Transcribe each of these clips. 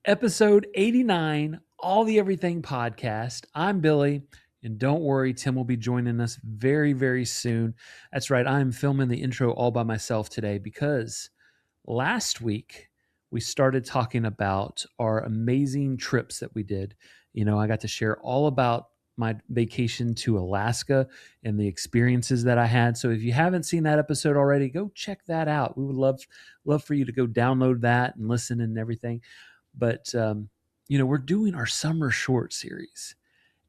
Episode 89, All the Everything Podcast. I'm Billy, and don't worry, Tim will be joining us very, very soon. That's right, I'm filming the intro all by myself today because last week we started talking about our amazing trips that we did. I got to share all about my vacation to Alaska and the experiences that I had. So if you haven't seen that episode already, go check that out. We would love for you to go download that and listen and everything. But we're doing our summer short series,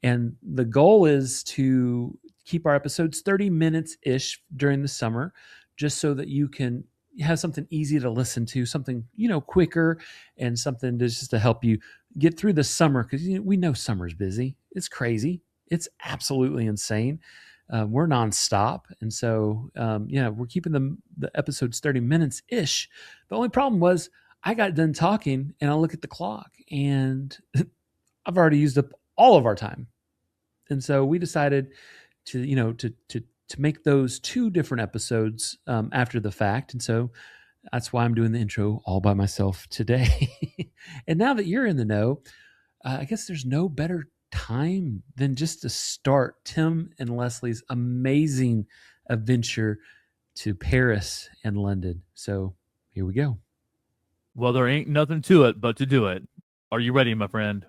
and the goal is to keep our episodes 30 minutes ish during the summer, just so that you can have something easy to listen to, something quicker, and something just to help you get through the summer, because we know summer's busy. It's crazy. It's absolutely insane. We're nonstop, and so we're keeping the episodes 30 minutes ish. The only problem was I got done talking and I look at the clock and I've already used up all of our time. And so we decided to make those two different episodes after the fact. And so that's why I'm doing the intro all by myself today. And now that you're in the know, I guess there's no better time than just to start Tim and Lesley's amazing adventure to Paris and London. So here we go. Well, there ain't nothing to it but to do it. Are you ready, my friend?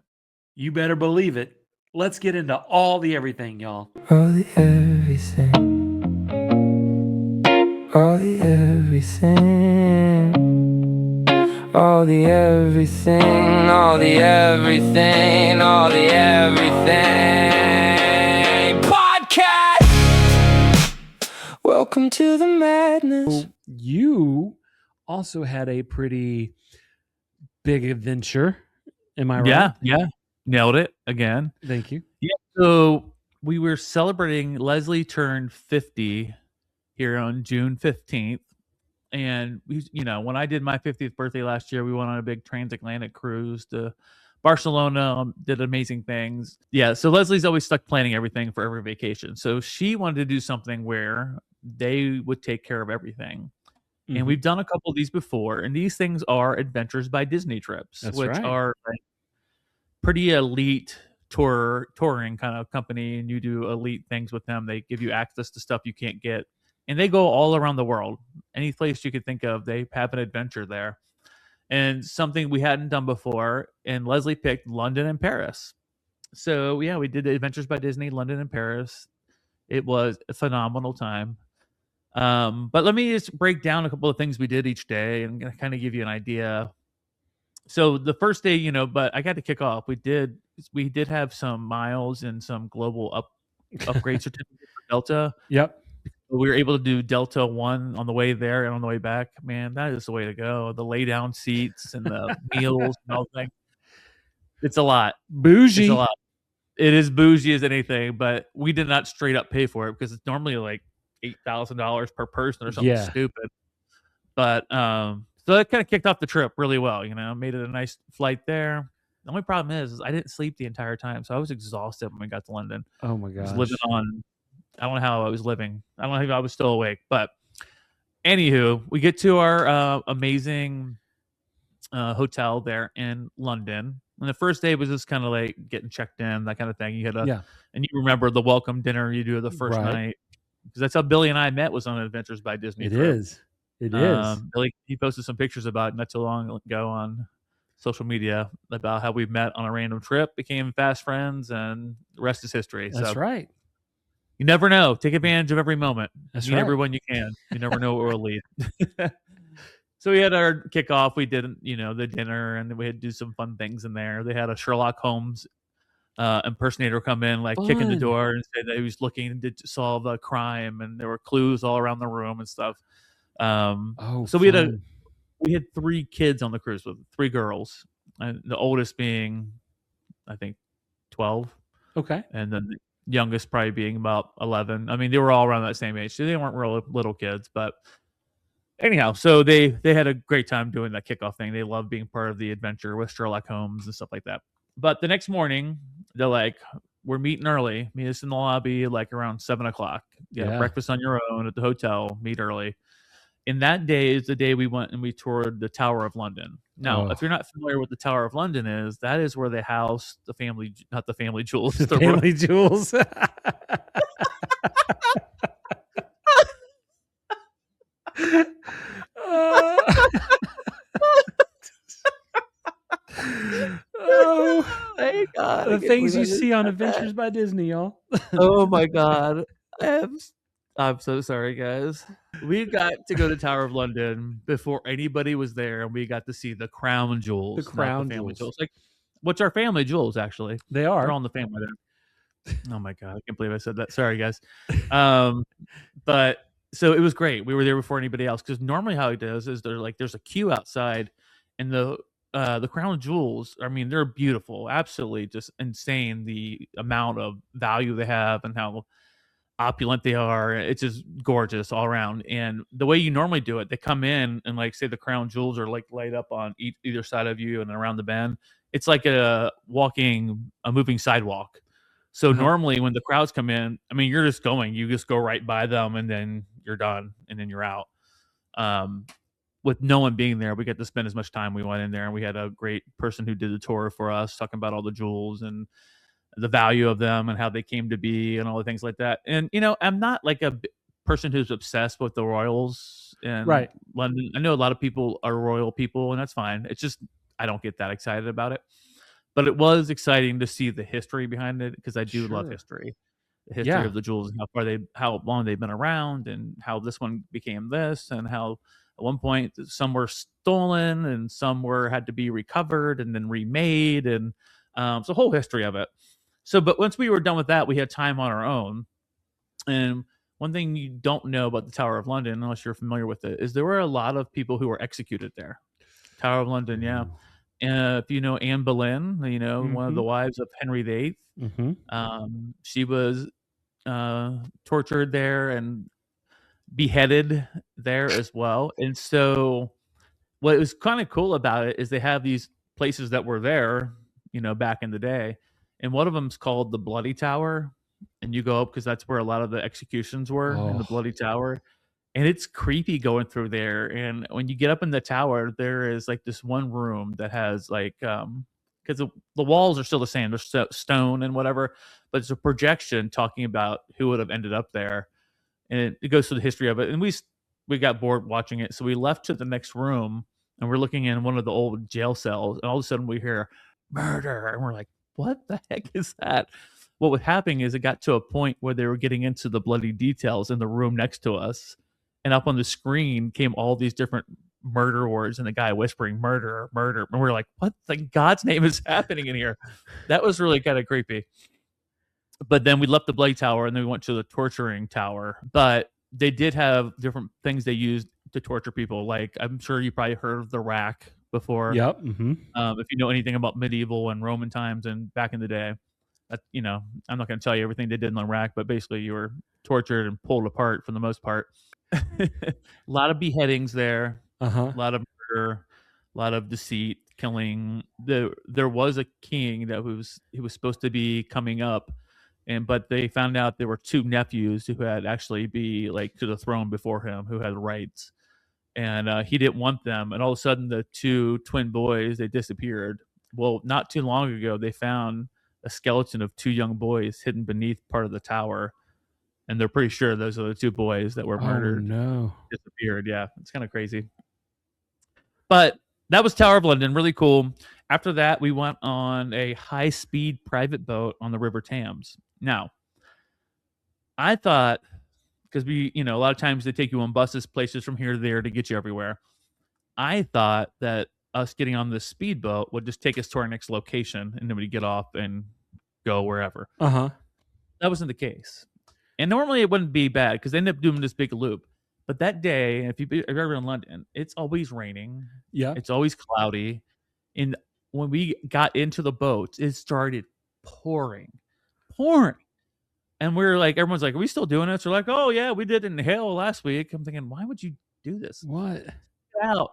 You better believe it. Let's get into all the everything, y'all. All the everything. All the everything. All the everything. All the everything. All the everything. Podcast! Welcome to the madness. You also had a pretty big adventure. Am I right? Yeah. Nailed it again. Thank you. Yeah. So we were celebrating. Lesley turned 50 here on June 15th. And when I did my 50th birthday last year, we went on a big transatlantic cruise to Barcelona, did amazing things. Yeah. So Lesley's always stuck planning everything for every vacation. So she wanted to do something where they would take care of everything. And we've done a couple of these before, and these things are Adventures by Disney trips, which are like pretty elite touring kind of company, and you do elite things with them. They give you access to stuff you can't get, and they go all around the world. Any place you could think of, they have an adventure there. And something we hadn't done before, and Lesley picked London and Paris. So yeah, we did Adventures by Disney, London and Paris. It was a phenomenal time. But let me just break down a couple of things we did each day and kind of give you an idea. So the first day, but I got to kick off. We did have some miles and some global upgrade certificate for Delta. Yep. We were able to do Delta 1 on the way there and on the way back. Man, that is the way to go. The lay down seats and the meals and all that. It's a lot. Bougie. It's a lot. It is bougie as anything, but we did not straight up pay for it because it's normally like $8,000 per person or something stupid. But so that kind of kicked off the trip really well. Made it a nice flight there. The only problem is I didn't sleep the entire time, so I was exhausted when we got to London. Oh my gosh! I was living on. I don't know how I was living. I don't know if I was still awake. But anywho, we get to our amazing hotel there in London. And the first day was just kind of like getting checked in, that kind of thing. You had and you remember the welcome dinner you do the first night. Because that's how Billy and I met, was on Adventures by Disney. It is. Billy, he posted some pictures about it not too long ago on social media about how we met on a random trip, became fast friends, and the rest is history. That's right. You never know. Take advantage of every moment. That's right. Everyone you can. You never know where we'll lead. So we had our kickoff. We did, the dinner, and we had to do some fun things in there. They had a Sherlock Holmes impersonator come in, like kicking the door and say that he was looking to solve a crime, and there were clues all around the room and stuff. So we had 3 kids on the cruise with 3 girls, and the oldest being, I think, 12. Okay. And then the youngest probably being about 11. I mean, they were all around that same age. So they weren't real little kids, but anyhow, so they had a great time doing that kickoff thing. They loved being part of the adventure with Sherlock Holmes and stuff like that. But the next morning, they're like, we're meeting early. Meet us in the lobby like around 7:00. Breakfast on your own at the hotel. Meet early. And that day is the day we went and we toured the Tower of London. Now, if you're not familiar with the Tower of London is, that is where they house the family, not the family jewels, The family jewels. Oh, thank God. The things you see on Adventures by Disney, y'all. Oh my God. I'm so sorry, guys. We got to go to Tower of London before anybody was there, and we got to see the crown jewels, The crown not the family jewels. jewels. Like, what's our family jewels, actually? They They're are. all in the family there. Oh my God, I can't believe I said that. Sorry, guys. But so it was great. We were there before anybody else, because normally how it does is there's a queue outside, and the crown jewels, I mean, they're beautiful, absolutely just insane, the amount of value they have and how opulent they are. It's just gorgeous all around. And the way you normally do it, they come in and, like, say the crown jewels are like laid up on either side of you and around the bend. It's like a moving sidewalk. So normally when the crowds come in, I mean, you just go right by them, and then you're done, and then you're out. With no one being there, we get to spend as much time we went in there, and we had a great person who did the tour for us, talking about all the jewels and the value of them and how they came to be and all the things like that. And I'm not like a person who's obsessed with the royals in London. I know a lot of people are royal people, and that's fine. It's just I don't get that excited about it. But it was exciting to see the history behind it, because I do love history. The history of the jewels, and how long they've been around, and how this one became this, and how at one point some were stolen and some had to be recovered and then remade, and it's a whole history of it. So, but once we were done with that, we had time on our own. And one thing you don't know about the Tower of London, unless you're familiar with it, is there were a lot of people who were executed there. Tower of London, yeah. If you know Anne Boleyn, one of the wives of Henry VIII, she was tortured there and beheaded there as well. And so what was kind of cool about it is they have these places that were there, back in the day. And one of them's called the Bloody Tower. And you go up because that's where a lot of the executions were, in the Bloody Tower. And it's creepy going through there. And when you get up in the tower, there is like this one room that has like, because the walls are still the same, they're stone and whatever, but it's a projection talking about who would have ended up there. And it goes through the history of it. And we got bored watching it, so we left to the next room, and we're looking in one of the old jail cells, and all of a sudden we hear murder, and we're like, what the heck is that? What was happening is it got to a point where they were getting into the bloody details in the room next to us, and up on the screen came all these different murder words, and the guy whispering murder, murder, and we're like, what the God's name is happening in here? That was really kind of creepy. But then we left the Bloody Tower, and then we went to the torturing tower. But they did have different things they used to torture people. Like, I'm sure you probably heard of the rack before. Yep. If you know anything about medieval and Roman times and back in the day, I'm not going to tell you everything they did in the rack, but basically you were tortured and pulled apart for the most part. A lot of beheadings there, a lot of murder, a lot of deceit, killing. There was a king that he was supposed to be coming up, but they found out there were two nephews who had actually be like to the throne before him, who had rights, and he didn't want them. And all of a sudden, the two twin boys, they disappeared. Well, not too long ago, they found a skeleton of two young boys hidden beneath part of the tower, and they're pretty sure those are the two boys that were murdered. Oh no! Disappeared. Yeah, it's kind of crazy. But that was Tower of London, really cool. After that, we went on a high-speed private boat on the River Thames. Now, I thought, because a lot of times they take you on buses, places from here to there to get you everywhere. I thought that us getting on this speedboat would just take us to our next location, and then we'd get off and go wherever. That wasn't the case. And normally it wouldn't be bad because they end up doing this big loop. But that day, if you're ever in London, it's always raining. Yeah. It's always cloudy. And when we got into the boat, it started pouring. And we're like, everyone's like, are we still doing this? We're like, oh yeah, we did it in hail last week. I'm thinking, why would you do this? What? Get out.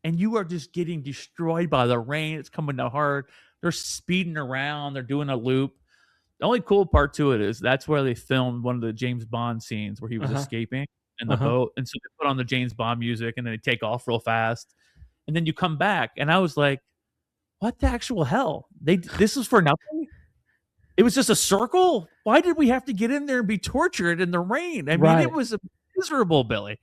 And you are just getting destroyed by the rain. It's coming down hard. They're speeding around. They're doing a loop. The only cool part to it is that's where they filmed one of the James Bond scenes where he was escaping. in the boat, and so they put on the James Bond music, and then they take off real fast, and then you come back, and I was like, "What the actual hell? This is for nothing? It was just a circle? Why did we have to get in there and be tortured in the rain?" I mean, it Right. was miserable, Billy.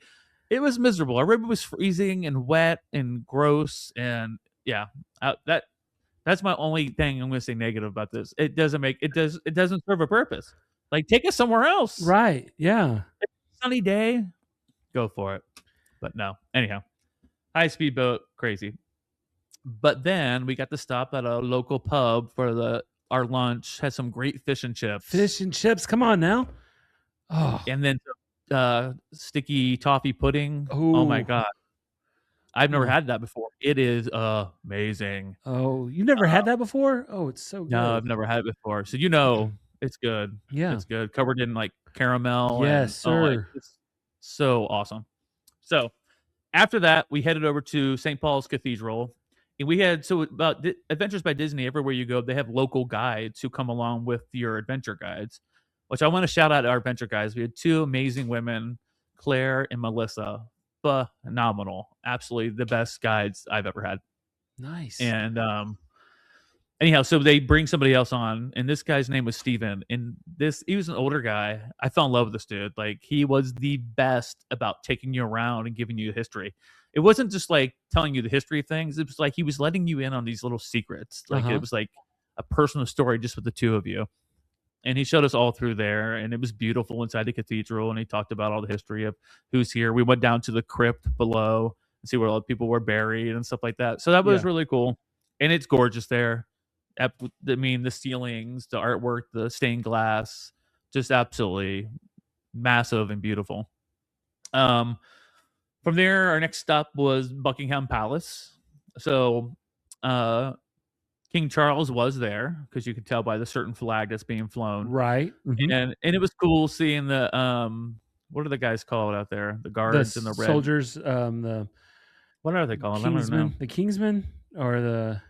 It was miserable. Our river was freezing and wet and gross, and yeah, that's my only thing I'm gonna say negative about this. It doesn't serve a purpose. Like, take us somewhere else. Right. Yeah. Sunny day, go for it. But no. Anyhow, high speed boat, crazy. But then we got to stop at a local pub for our lunch. Had some great fish and chips. Fish and chips. Come on now. Oh. And then sticky toffee pudding. Oh my Ooh. god. I've never Oh. had that before. It is amazing. Oh, you've never had that before? Oh, it's so good. No, I've never had it before. So it's good. Yeah. It's good. Covered in like caramel. Yes, sir. It's so awesome. So after that, we headed over to St. Paul's Cathedral. And we had about Adventures by Disney. Everywhere you go, they have local guides who come along with your adventure guides. Which I want to shout out our adventure guides. We had two amazing women, Claire and Melissa. Phenomenal. Absolutely the best guides I've ever had. Nice. And anyhow, so they bring somebody else on, and this guy's name was Steven. And he was an older guy. I fell in love with this dude. Like, he was the best about taking you around and giving you history. It wasn't just like telling you the history of things. It was like he was letting you in on these little secrets. Like, it was like a personal story just with the two of you. And he showed us all through there, and it was beautiful inside the cathedral. And he talked about all the history of who's here. We went down to the crypt below and see where all the people were buried and stuff like that. So that was really cool, and it's gorgeous there. I mean, the ceilings, the artwork, the stained glass, just absolutely massive and beautiful. From there, our next stop was Buckingham Palace. So, King Charles was there because you could tell by the certain flag that's being flown. Right. And it was cool seeing the what are the guys called out there? The guards and the red soldiers. What are they called? I don't know. The Kingsmen or the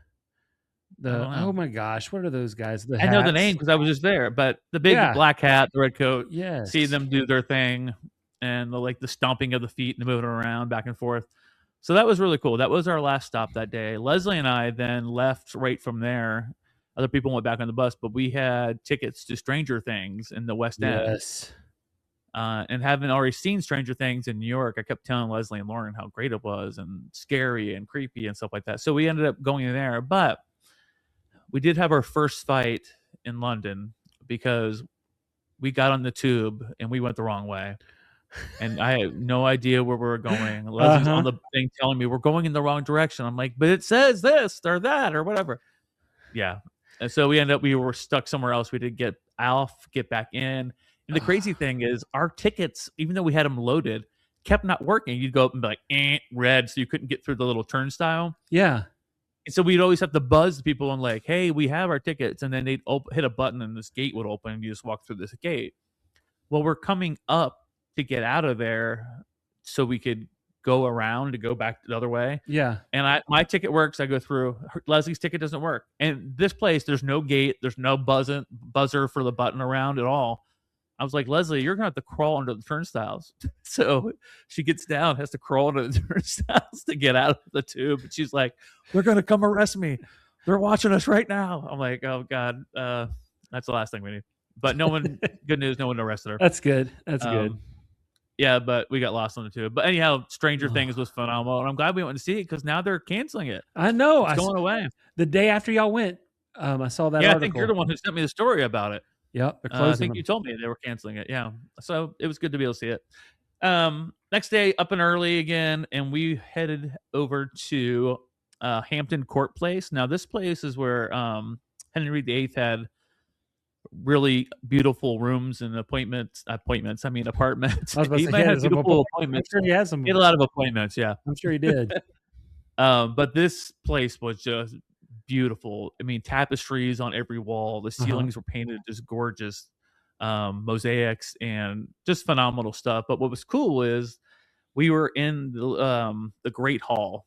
oh my gosh, what are those guys? I know the name because I was just there, but the big black hat, the red coat. Yes. See them do their thing, and the stomping of the feet and moving around back and forth. So that was really cool. That was our last stop that day. Lesley and I then left right from there. Other people went back on the bus, but we had tickets to Stranger Things in the West End. Yes. And having already seen Stranger Things in New York, I kept telling Lesley and Lauren how great it was and scary and creepy and stuff like that. So we ended up going there, but we did have our first fight in London because we got on the tube and we went the wrong way. And I had no idea where we were going. Leslie's on the thing telling me we're going in the wrong direction. I'm like, but it says this or that or whatever. Yeah. And so we were stuck somewhere else. We did get back in. And the crazy thing is our tickets, even though we had them loaded, kept not working. You'd go up and be like, red, so you couldn't get through the little turnstile. Yeah. And so we'd always have to buzz people and like, hey, we have our tickets. And then they'd hit a button and this gate would open and you just walk through this gate. Well, we're coming up to get out of there so we could go around to go back the other way. Yeah. And my ticket works. I go through. Leslie's ticket doesn't work. And this place, there's no gate. There's no buzzer for the button around at all. I was like, Lesley, you're going to have to crawl under the turnstiles. So she gets down, has to crawl under the turnstiles to get out of the tube. And she's like, they're going to come arrest me. They're watching us right now. I'm like, oh, God, that's the last thing we need. But good news, no one arrested her. That's good. That's good. Yeah, but we got lost on the tube. But anyhow, Stranger Things was phenomenal. And I'm glad we went to see it because now they're canceling it. I know. It's going away. The day after y'all went, I saw that article. I think you're the one who sent me the story about it. Yep, they're closing I think you told me they were canceling it. Yeah, so it was good to be able to see it. Next day, up and early again, and we headed over to Hampton Court Place. Now, this place is where Henry VIII had really beautiful rooms and apartments. I mean, apartments. He might have beautiful appointments. I'm sure he has some. He had a lot of appointments. Yeah, I'm sure he did. But this place was just beautiful. I mean, tapestries on every wall. The ceilings were painted just gorgeous mosaics and just phenomenal stuff. But what was cool is we were in the Great Hall.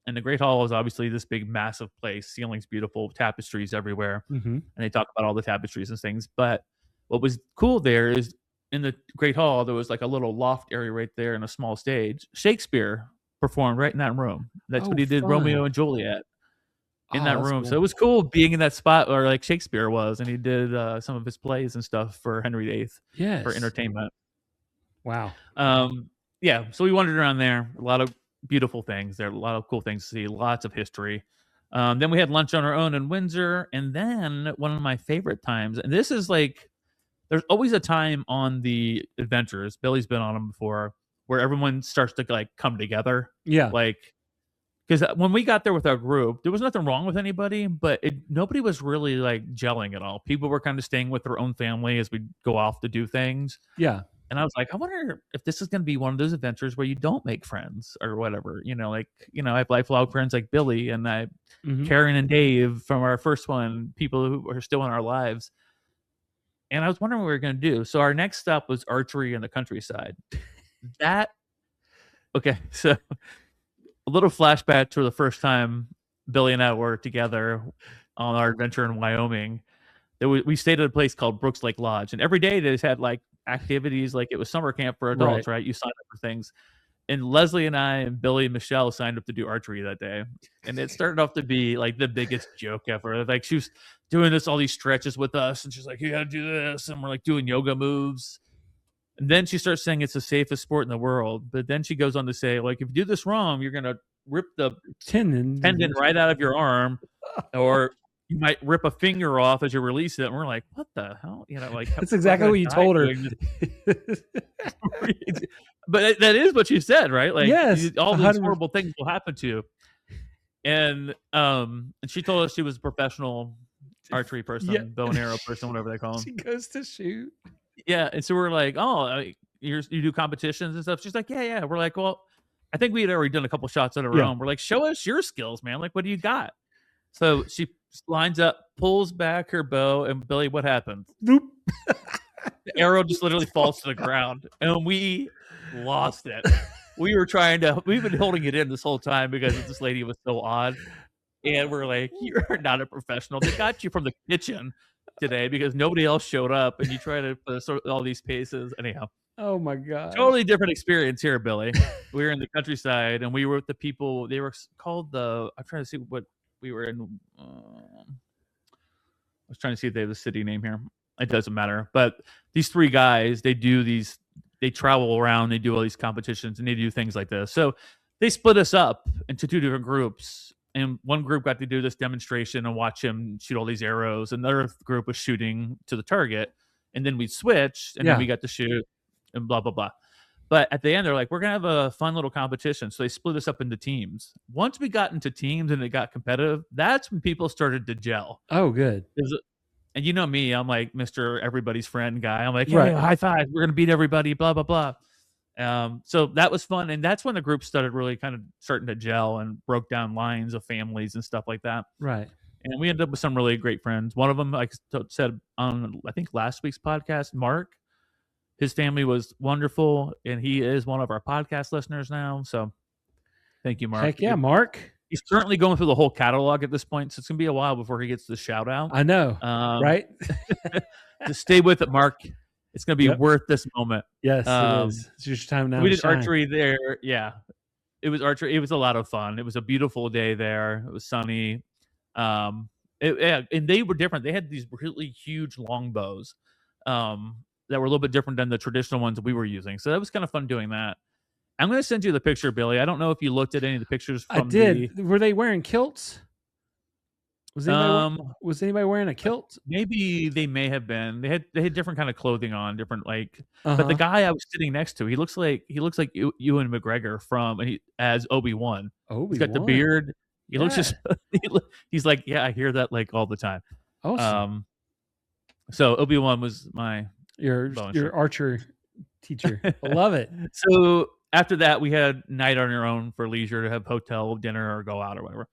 And the Great Hall is obviously this big, massive place. Ceilings beautiful, tapestries everywhere. And they talk about all the tapestries and things. But what was cool there is in the Great Hall, there was like a little loft area right there and a small stage. Shakespeare performed right in that room. That's what Oh, he did, fun. Romeo and Juliet, in Oh, that that's room. So cool. it was cool being in that spot where like Shakespeare was, and he did some of his plays and stuff for Henry VIII for Yes. entertainment. Wow. Yeah, so we wandered around there. A lot of beautiful things there, a lot of cool things to see, lots of history. Then we had lunch on our own in Windsor, and then one of my favorite times, and this is like, there's always a time on the adventures. Billy's been on them before, where everyone starts to like come together, Yeah. like because when we got there with our group, there was nothing wrong with anybody, but nobody was really like gelling at all. People were kind of staying with their own family as we go off to do things. Yeah. And I was like, I wonder if this is going to be one of those adventures where you don't make friends or whatever. I have lifelong friends like Billy and Mhm. Karen and Dave from our first one, people who are still in our lives. And I was wondering what we were going to do. So our next stop was archery in the countryside. Okay, so a little flashback to the first time Billy and I were together on our adventure in Wyoming. We stayed at a place called Brooks Lake Lodge, and every day they just had like activities, like it was summer camp for adults, right? You sign up for things. And Lesley and I and Billy and Michelle signed up to do archery that day. And it started off to be like the biggest joke ever. Like she was doing all these stretches with us, and she's like, you gotta do this. And we're like doing yoga moves. And then she starts saying it's the safest sport in the world. But then she goes on to say, like, if you do this wrong, you're gonna rip the Tendon right out of your arm, or you might rip a finger off as you release it. And we're like, what the hell? Like That's exactly what you told her. But that is what you said, right? Like, yes, all these horrible things will happen to you. And she told us she was a professional archery person, bow and arrow person, whatever they call them. She goes to shoot. Yeah, and so we're like, oh, you do competitions and stuff. She's like, yeah. We're like, well, I think we had already done a couple shots on our own. We're like, show us your skills, man. Like, what do you got? So she lines up, pulls back her bow, and Billy, what happens? Nope. The arrow just literally falls to the ground, and we lost it. We've been holding it in this whole time because this lady was so odd. And we're like, you're not a professional. They got you from the kitchen today because nobody else showed up, and you try to put all these paces. Anyhow. Oh my God. Totally different experience here, Billy. We were in the countryside, and we were with the people. They were called I'm trying to see what we were in. I was trying to see if they have the city name here. It doesn't matter. But these three guys, they travel around, they do all these competitions, and they do things like this. So they split us up into two different groups. And one group got to do this demonstration and watch him shoot all these arrows. And the other group was shooting to the target. And then we switched, and then we got to shoot and blah, blah, blah. But at the end, they're like, we're going to have a fun little competition. So they split us up into teams. Once we got into teams and it got competitive, that's when people started to gel. Oh, good. And you know me, I'm like Mr. Everybody's friend guy. I'm like, hey, high five. We're going to beat everybody, blah, blah, blah. So that was fun. And that's when the group started really kind of starting to gel and broke down lines of families and stuff like that. Right. And we ended up with some really great friends. One of them, like I said on, I think, last week's podcast, Mark, his family was wonderful. And he is one of our podcast listeners now. So thank you, Mark. Heck yeah, Mark. He's currently going through the whole catalog at this point. So it's going to be a while before he gets the shout out. I know. Right. Just stay with it, Mark. It's going to be worth this moment. Yes, it is. It's your time now. We did archery there. Yeah. It was archery. It was a lot of fun. It was a beautiful day there. It was sunny. And they were different. They had these really huge longbows that were a little bit different than the traditional ones we were using. So that was kind of fun doing that. I'm going to send you the picture, Billy. I don't know if you looked at any of the pictures from I did. Were they wearing kilts? Was anybody wearing a kilt? Maybe they may have been. They had different kind of clothing on, different But the guy I was sitting next to, he looks like Ewan McGregor as Obi-Wan. He's got the beard. He looks just. He's like, yeah, I hear that like all the time. Awesome. So Obi-Wan was your archer teacher. I love it. So after that, we had night on our own for leisure to have hotel dinner or go out or whatever.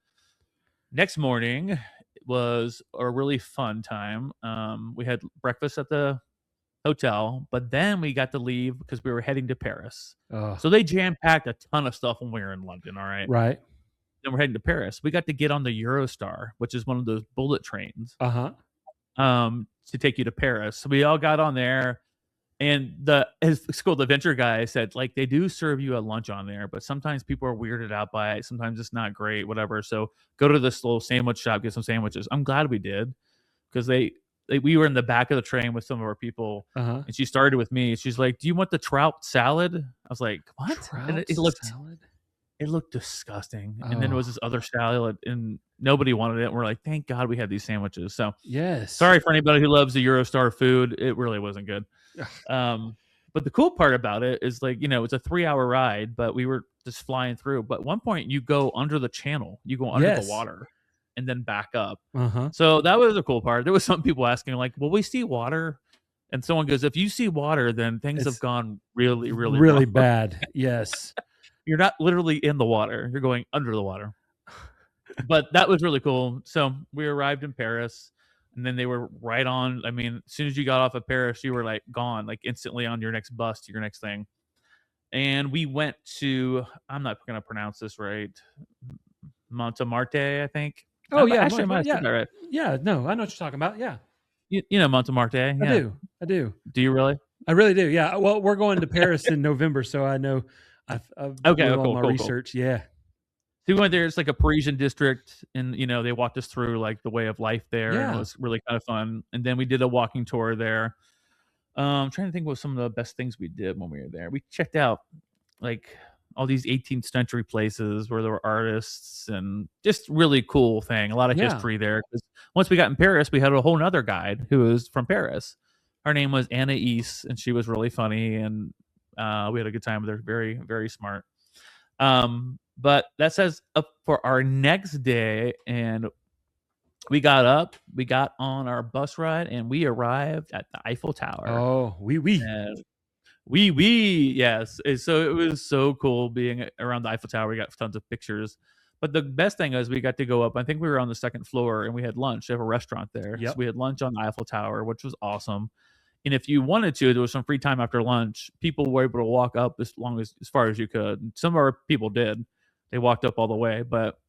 Next morning was a really fun time. We had breakfast at the hotel, but then we got to leave because we were heading to Paris. So they jam-packed a ton of stuff when we were in London, all right? Right. Then we're heading to Paris. We got to get on the Eurostar, which is one of those bullet trains, to take you to Paris. So we all got on there, And his school, the venture guy said, like, they do serve you a lunch on there, but sometimes people are weirded out by it. Sometimes it's not great, whatever. So go to this little sandwich shop, get some sandwiches. I'm glad we did because we were in the back of the train with some of our people, Uh-huh. and she started with me. She's like, "Do you want the trout salad?" I was like, "What?" And Trout salad? it looked disgusting. And then there Oh, was this other salad, and nobody wanted it. And we're like, "Thank God we had these sandwiches." So yes. sorry for anybody who loves the Eurostar food. It really wasn't good. But the cool part about it is, like, it's a 3-hour ride, but we were just flying through. But at one point you go under the channel, you go under the Yes. water and then back up. Uh-huh. So that was a cool part. There was some people asking, like, will we see water? And someone goes, if you see water, then things have gone really, really, really wrong. bad. Yes. You're not literally in the water. You're going under the water. But that was really cool. So we arrived in Paris, and then they were right on. I mean, as soon as you got off of Paris, you were like gone, like instantly on your next bus to your next thing. And we went to, I'm not going to pronounce this right, Montmartre, I think. Oh, yeah. Actually, I might have said that right. Yeah, no, I know what you're talking about. Yeah. You know Montmartre? Yeah. I do. Do you really? I really do. Yeah. Well, we're going to Paris in November, so I know I've Okay, done cool, my cool, research. Cool. Yeah. So we went there. It's like a Parisian district, and they walked us through like the way of life there. Yeah. And it was really kind of fun. And then we did a walking tour there. I'm trying to think what some of the best things we did when we were there. We checked out like all these 18th century places where there were artists, and just really cool thing. A lot of history there. Because once we got in Paris, we had a whole nother guide who was from Paris. Her name was Anais, and she was really funny, and we had a good time with her. Very, very smart. But that says up for our next day, and we got on our bus ride, and we arrived at the Eiffel Tower. Oh, yes. So it was so cool being around the Eiffel Tower. We got tons of pictures. But the best thing is we got to go up. I think we were on the second floor, and we had lunch. They have a restaurant there. Yep. So we had lunch on the Eiffel Tower, which was awesome. And if you wanted to, there was some free time after lunch. People were able to walk up as far as you could. And some of our people did. They walked up all the way, but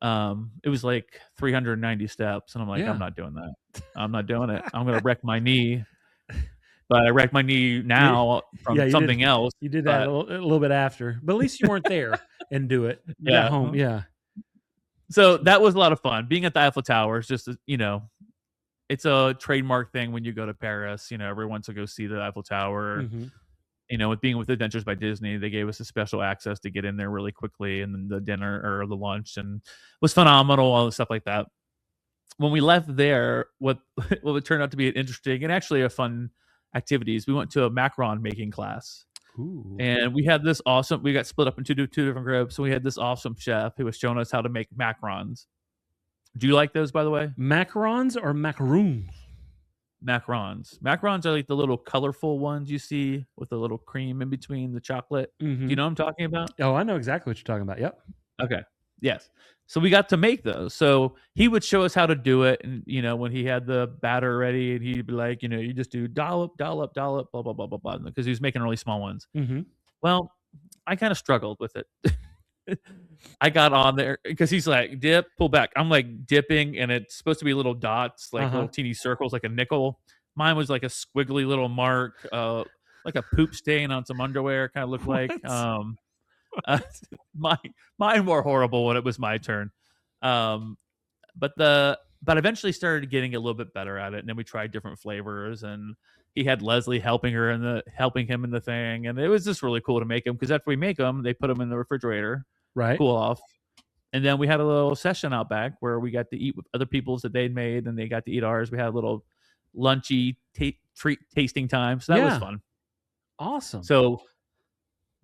it was like 390 steps, and I'm like, I'm not doing that. I'm not doing it. I'm gonna wreck my knee. But I wrecked my knee now from something else. You did that a little bit after, but at least you weren't there and do it. You got home. Yeah. So that was a lot of fun. Being at the Eiffel Tower is just, it's a trademark thing when you go to Paris. Everyone wants to go see the Eiffel Tower. Mm-hmm. With being with Adventures by Disney, they gave us a special access to get in there really quickly, and then the dinner or the lunch, and it was phenomenal, all the stuff like that. When we left there, what would turn out to be an interesting and actually a fun activities, we went to a macaron making class. Ooh. And we got split up into two different groups. So we had this awesome chef who was showing us how to make macarons. Do you like those, by the way? Macarons or macaroons? Macarons. Macarons are like the little colorful ones you see with a little cream in between the chocolate. Mm-hmm. Do you know what I'm talking about? Oh, I know exactly what you're talking about. Yep. Okay. Yes. So we got to make those. So he would show us how to do it. And, when he had the batter ready, and he'd be like, you just do dollop, dollop, dollop, blah, blah, blah, blah, blah, because he was making really small ones. Mm-hmm. Well, I kind of struggled with it. I got on there because he's like, dip, pull back. I'm like dipping, and it's supposed to be little dots, like little teeny circles, like a nickel. Mine was like a squiggly little mark, like a poop stain on some underwear, kind of looked like. Mine were horrible when it was my turn. But eventually started getting a little bit better at it, and then we tried different flavors, and he had Lesley helping him in the thing, and it was just really cool to make them, because after we make them, they put them in the refrigerator, right, cool off, and then we had a little session out back where we got to eat with other people's that they'd made, and they got to eat ours. We had a little lunchy treat tasting time, so that was fun. Awesome. So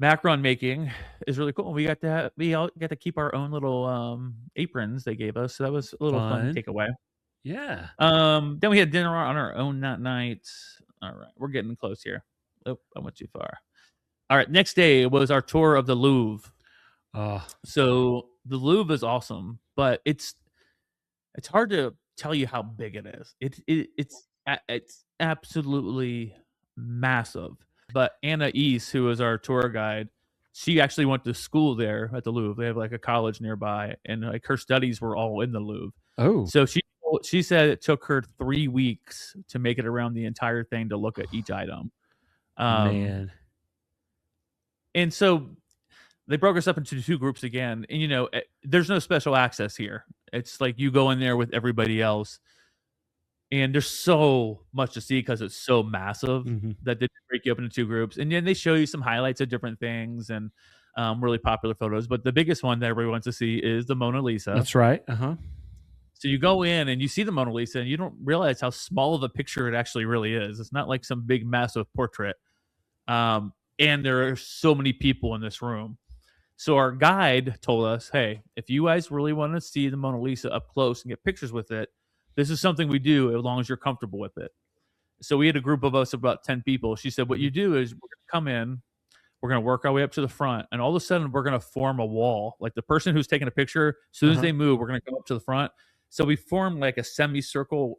macaron making is really cool. We all got to keep our own little aprons they gave us, so that was a little fun to take away. Yeah. Then we had dinner on our own that night. All right, we're getting close here. Oh, I went too far. All right, next day was our tour of the Louvre. So the Louvre is awesome, but it's hard to tell you how big it is. It's absolutely massive. But Anais, who was our tour guide, she actually went to school there at the Louvre. They have like a college nearby, and like her studies were all in the Louvre. Oh, so she said it took her 3 weeks to make it around the entire thing to look at each item. Man. And so they broke us up into 2 groups again, and, there's no special access here. It's like you go in there with everybody else, and there's so much to see because it's so massive Mhm. that they break you up into 2 groups, and then they show you some highlights of different things and, really popular photos, but the biggest one that everybody wants to see is the Mona Lisa. That's right. Uh-huh. So you go in and you see the Mona Lisa, and you don't realize how small of a picture it actually really is. It's not like some big, massive portrait, and there are so many people in this room. So our guide told us, "Hey, if you guys really want to see the Mona Lisa up close and get pictures with it, this is something we do as long as you're comfortable with it." So we had a group of us of about 10 people. She said, "What Mhm. you do is we're going to come in, we're going to work our way up to the front, and all of a sudden we're going to form a wall. Like the person who's taking a picture, as soon as Uh-huh. they move, we're going to come up to the front." So we form like a semicircle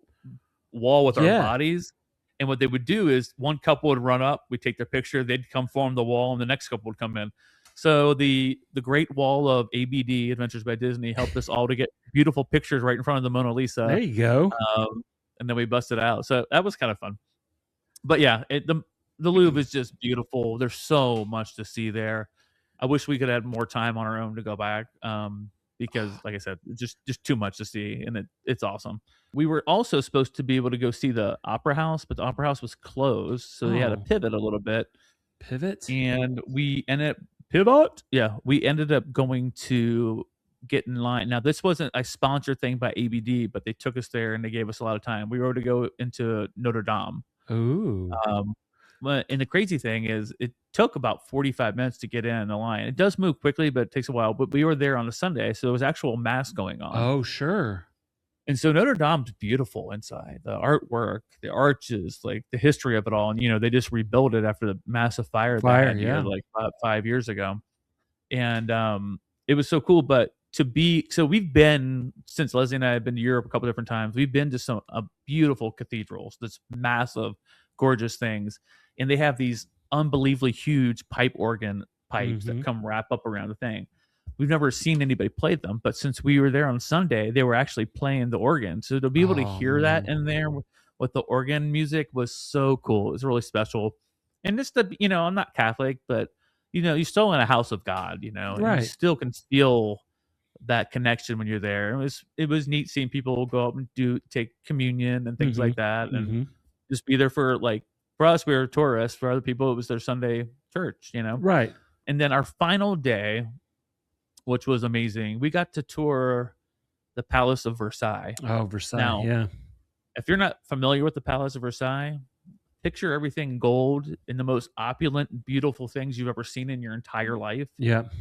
wall with our Yeah. bodies. And what they would do is one couple would run up, we'd take their picture, they'd come form the wall, and the next couple would come in. So the Great Wall of ABD, Adventures by Disney, helped us all to get beautiful pictures right in front of the Mona There Lisa, you go. and then we busted out. So that was kind of fun. But yeah, the Louvre is just beautiful. There's so much to see there. I wish we could have more time on our own to go back, because, like I said, just too much to see, and it's awesome. We were also supposed to be able to go see the Opera House, but the Opera House was closed, so they had to Oh, pivot a little bit, pivot? and we ended up pivot. Yeah, we ended up going to get in line. Now, this wasn't a sponsored thing by ABD, but they took us there and they gave us a lot of time. We were to go into Notre Dame. Ooh. Um, and the crazy thing is, it took about 45 minutes to get in the line. It does move quickly, but it takes a while. But we were there on a Sunday, so there was actual mass going on. Oh, sure. And so Notre Dame's beautiful inside. The artwork, the arches, like the history of it all. And they just rebuilt it after the massive fire they Fire, had here yeah. like 5 years ago. And it was so cool. But so we've been, since Leslie and I have been to Europe a couple different times, we've been to some beautiful cathedrals, this massive, gorgeous things. And they have these unbelievably huge pipe organ pipes that Mhm. come wrap up around the thing. We've never seen anybody play them, but since we were there on Sunday, they were actually playing the organ. So to be able to Oh, hear that man. in there with the organ music was so cool. It was really special. And just I'm not Catholic, but you're still in a house of God, and you Right. still can feel that connection when you're there. It was neat seeing people go up and take communion and things like Mhm. that, and Mhm. just be there for us, we were tourists. For other people, it was their Sunday church. Right. And then our final day, which was amazing, we got to tour the Palace of Versailles. Oh, Versailles, Now, yeah. if you're not familiar with the Palace of Versailles, picture everything gold in the most opulent, beautiful things you've ever seen in your entire life. Yep.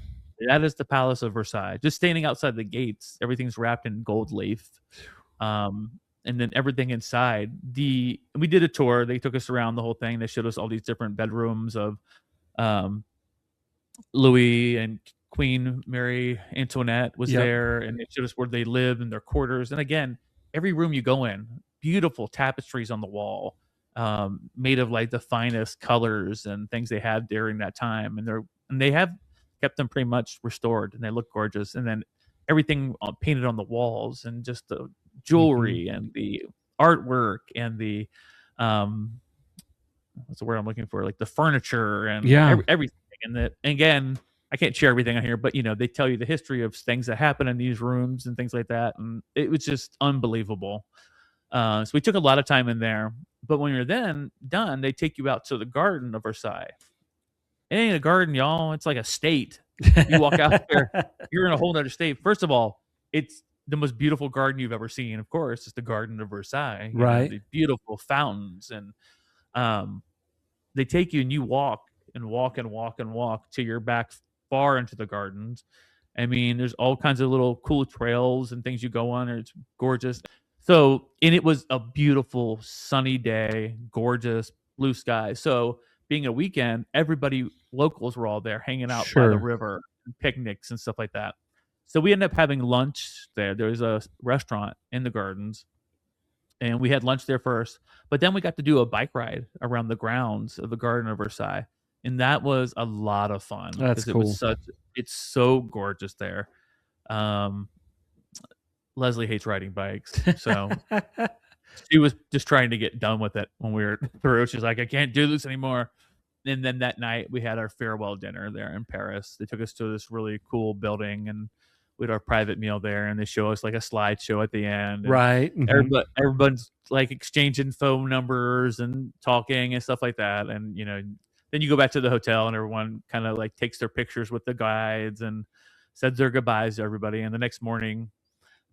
That is the Palace of Versailles. Just standing outside the gates, everything's wrapped in gold leaf. And then everything inside. We did a tour. They took us around the whole thing. They showed us all these different bedrooms of um, Louis and Queen Mary Antoinette was Yep. there, and they showed us where they lived and their quarters. And again, every room you go in, beautiful tapestries on the wall, made of like the finest colors and things they had during that time. And they have kept them pretty much restored, and they look gorgeous. And then everything painted on the walls, and just the Mhm. jewelry and the artwork and the um, what's the word I'm looking for? Like the furniture and Yeah. everything. And that, again, I can't share everything on here, but they tell you the history of things that happen in these rooms and things like that, and it was just unbelievable. So we took a lot of time in there, but when you're then done, they take you out to the Garden of Versailles. It ain't a garden, y'all. It's like a state. You walk out there, you're in a whole other state. First of all, it's the most beautiful garden you've ever seen. Of course, it's the Garden of Versailles. Right. The beautiful fountains, and um, they take you and you walk and walk and walk and walk till you're back far into the gardens. I mean, there's all kinds of little cool trails and things you go on, and it's gorgeous. So, and it was a beautiful sunny day, gorgeous blue sky. So, being a weekend, everybody, locals were all there hanging out by the Sure. river, and picnics and stuff like that. So we ended up having lunch there. There was a restaurant in the gardens, and we had lunch there first. But then we got to do a bike ride around the grounds of the Garden of Versailles, and that was a lot of fun That's because cool. it's so gorgeous there. Um, Leslie hates riding bikes, so she was just trying to get done with it when we were through. She's like, "I can't do this anymore." And then that night we had our farewell dinner there in Paris. They took us to this really cool building, and we had our private meal there, and they show us like a slideshow at the end, and Right. Mhm. everyone's like exchanging phone numbers and talking and stuff like that. And then you go back to the hotel, and everyone kind of like takes their pictures with the guides and said their goodbyes to everybody. And the next morning,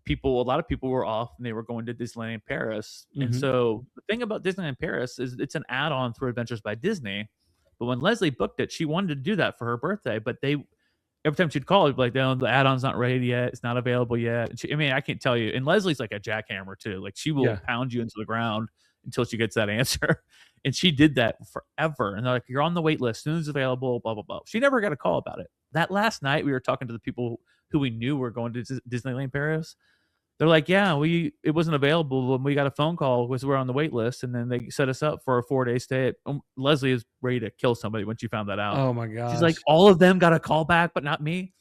a lot of people were off, and they were going to Disneyland Paris. And Mhm. so the thing about Disneyland Paris is it's an add-on through Adventures by Disney. But when Lesley booked it, she wanted to do that for her birthday, but every time she'd call, it'd be like, no, the add-on's not ready yet. It's not available yet. And I mean, I can't tell you. And Leslie's like a jackhammer too. Like she will Yeah. pound you into the ground until she gets that answer. And she did that forever. And they're like, you're on the wait list. As soon as it's available, blah, blah, blah. She never got a call about it. That last night, we were talking to the people who we knew were going to Disneyland Paris. They're like, yeah, it wasn't available when we got a phone call because we're on the wait list, and then they set us up for a 4-day stay. Lesley is ready to kill somebody when she found that out. Oh my She's like, gosh. all of them got a call back, but not me.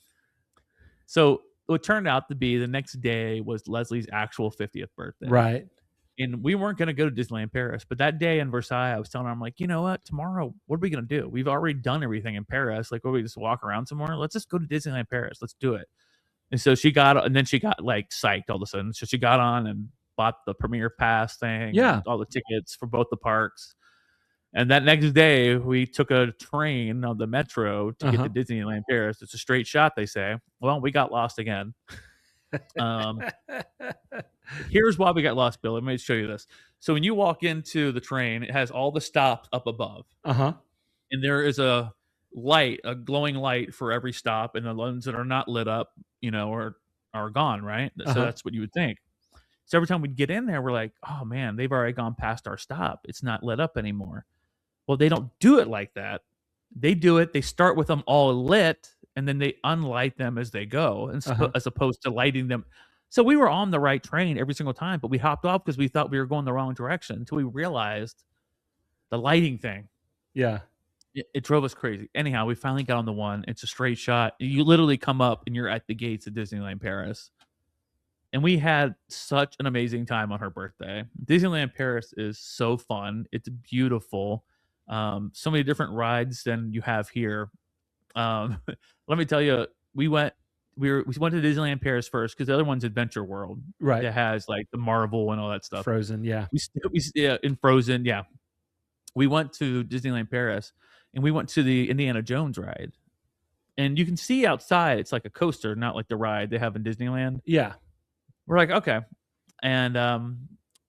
So it turned out to be the next day was Leslie's actual 50th birthday. Right. And we weren't going to go to Disneyland Paris. But that day in Versailles, I was telling her, I'm like, you know what? Tomorrow, what are we going to do? We've already done everything in Paris. Like, what, we just walk around somewhere? Let's just go to Disneyland Paris. Let's do it. And so she got like psyched all of a sudden. So she got on and bought the premiere pass thing. Yeah. All the tickets for both the parks. And that next day, we took a train on the metro to get to Disneyland Paris. It's a straight shot, they say. Well, we got lost again. Here's why we got lost, Bill. Let me show you this. So when you walk into the train, it has all the stops up above. Uh-huh. And there is a glowing light for every stop. And the ones that are not lit up, are gone, right? So that's what you would think. So every time we'd get in there, we're like, oh man, they've already gone past our stop. It's not lit up anymore. Well, they don't do it like that. They do it. They start with them all lit, and then they unlight them as they go, and as opposed to lighting them. So we were on the right train every single time, but we hopped off because we thought we were going the wrong direction until we realized the lighting thing. Yeah. It drove us crazy. Anyhow, we finally got on the one. It's a straight shot. You literally come up, and you're at the gates of Disneyland Paris. And we had such an amazing time on her birthday. Disneyland Paris is so fun. It's beautiful. So many different rides than you have here. Let me tell you, we went to Disneyland Paris first because the other one's Adventure World, Right. that has like the Marvel and all that stuff. Frozen. Yeah. In Frozen, yeah. We went to Disneyland Paris, and we went to the Indiana Jones ride, and you can see outside it's like a coaster, not like the ride they have in Disneyland. Yeah. We're like, okay, and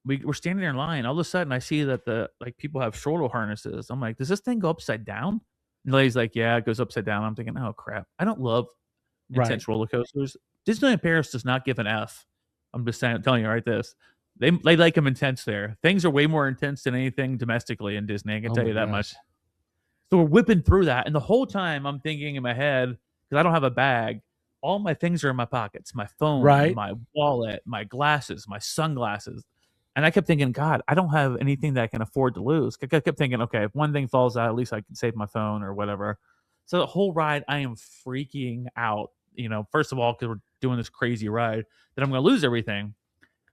we're standing there in line. All of a sudden, I see that people have shoulder harnesses. I'm like, does this thing go upside down? And the lady's like, yeah, it goes upside down. I'm thinking, oh crap, I don't love intense roller coasters. Disneyland Paris does not give an F. I'm just telling you right this. They like them intense there. Things are way more intense than anything domestically in Disney. I can tell you that much. So we're whipping through that, and the whole time I'm thinking in my head, because I don't have a bag, all my things are in my pockets, my phone, my wallet, my glasses, my sunglasses. And I kept thinking, God, I don't have anything that I can afford to lose. I kept thinking, okay, if one thing falls out, at least I can save my phone or whatever. So the whole ride, I am freaking out, first of all, because we're doing this crazy ride, that I'm going to lose everything.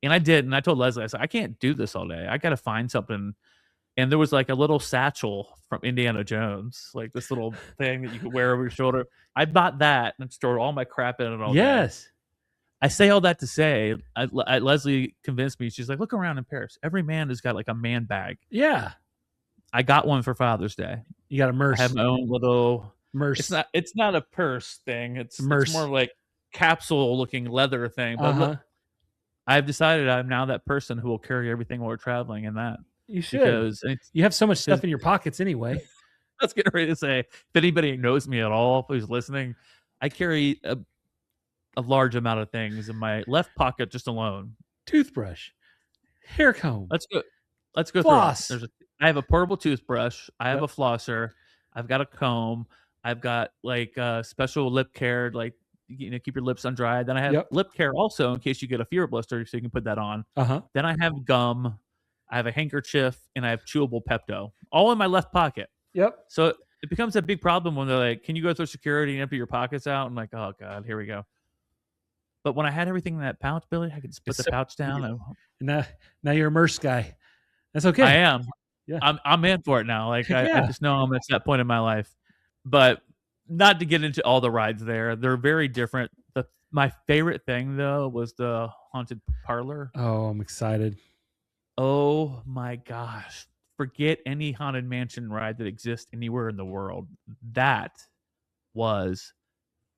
And I did. And I told Lesley, I said, I can't do this all day. I got to find something. And there was like a little satchel from Indiana Jones, like this little thing that you could wear over your shoulder. I bought that and stored all my crap in it all day. Yes. I say all that to say, Lesley convinced me. She's like, look around in Paris. Every man has got like a man bag. Yeah. I got one for Father's Day. You got a merce. I have my own little merce. It's not a purse thing. It's more like capsule looking leather thing. But I've decided I'm now that person who will carry everything while we're traveling in that. You should. Because you have so much stuff in your pockets anyway. I was getting ready to say, if anybody knows me at all who's listening, I carry a large amount of things in my left pocket just alone. Toothbrush, hair comb. Let's go floss. Through. I have a portable toothbrush. I have a flosser. I've got a comb. I've got like special lip care, like keep your lips undried. Then I have lip care also in case you get a fever blister, so you can put that on. Then I have gum. I have a handkerchief, and I have chewable Pepto, all in my left pocket. So it becomes a big problem when they're like, can you go through security and empty your pockets out? I'm like, oh God, here we go. But when I had everything in that pouch, Billy, I could just put the pouch down. Now you're a merce guy. That's okay. I am. Yeah. I'm in for it now. Like I Yeah. just know I'm at that point in my life. But not to get into all the rides there. They're very different. My favorite thing though was the haunted parlor. Oh, I'm excited. Oh my gosh. Forget any haunted mansion ride that exists anywhere in the world. That was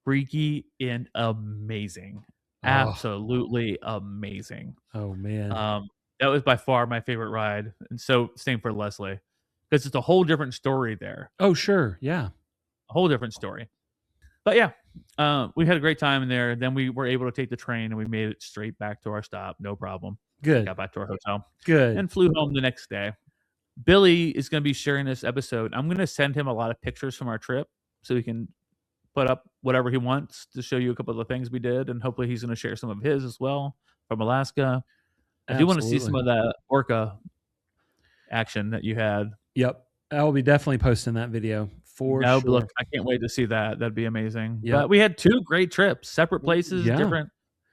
freaky and amazing. Oh, Absolutely amazing. oh man. Um, that was by far my favorite ride, and so same for Lesley, because it's a whole different story there, Oh, sure. Yeah. a whole different story. But yeah, we had a great time in there. Then we were able to take the train, and we made it straight back to our stop, no problem. Good. Got back to our hotel Good. and flew home the next day. Billy is going to be sharing this episode. I'm going to send him a lot of pictures from our trip so he can put up whatever he wants to show you a couple of the things we did, and hopefully he's going to share some of his as well from Alaska. I do want to see some Absolutely. of that orca action that you had. Yep. I will be definitely posting that video for No, but sure. look, I can't wait to see that. That'd be amazing. Yep. But we had 2 great trips, separate places, Yeah. different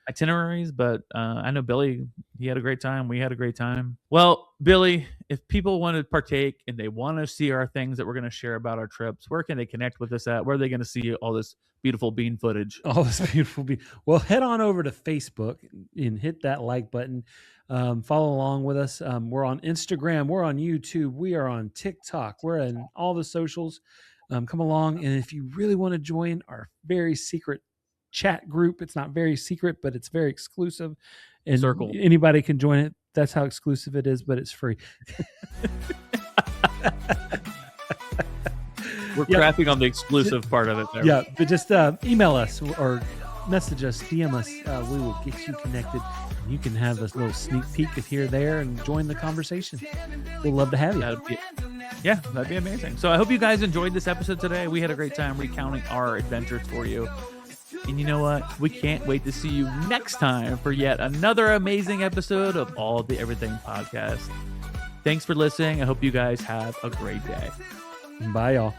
itineraries, but I know Billy, he had a great time. We had a great time. Well, Billy, if people want to partake and they want to see our things that we're going to share about our trips, where can they connect with us at? Where are they going to see all this beautiful bean footage? All this beautiful well, head on over to Facebook and hit that like button. Follow along with us. We're on Instagram, we're on YouTube, we are on TikTok, we're in all the socials. Come along, and if you really want to join our very secret chat group, it's not very secret, but it's very exclusive, and Circle. anybody can join it. That's how exclusive it is, but it's free. We're Yep. crapping on the exclusive part of it there. Yeah, but just email us or message us, DM us. We will get you connected. You can have a little sneak peek if you're there and join the conversation. We'd love to have you. That'd be amazing. So I hope you guys enjoyed this episode today. We had a great time recounting our adventures for you. And you know what? We can't wait to see you next time for yet another amazing episode of All the Everything Podcast. Thanks for listening. I hope you guys have a great day. Bye, y'all.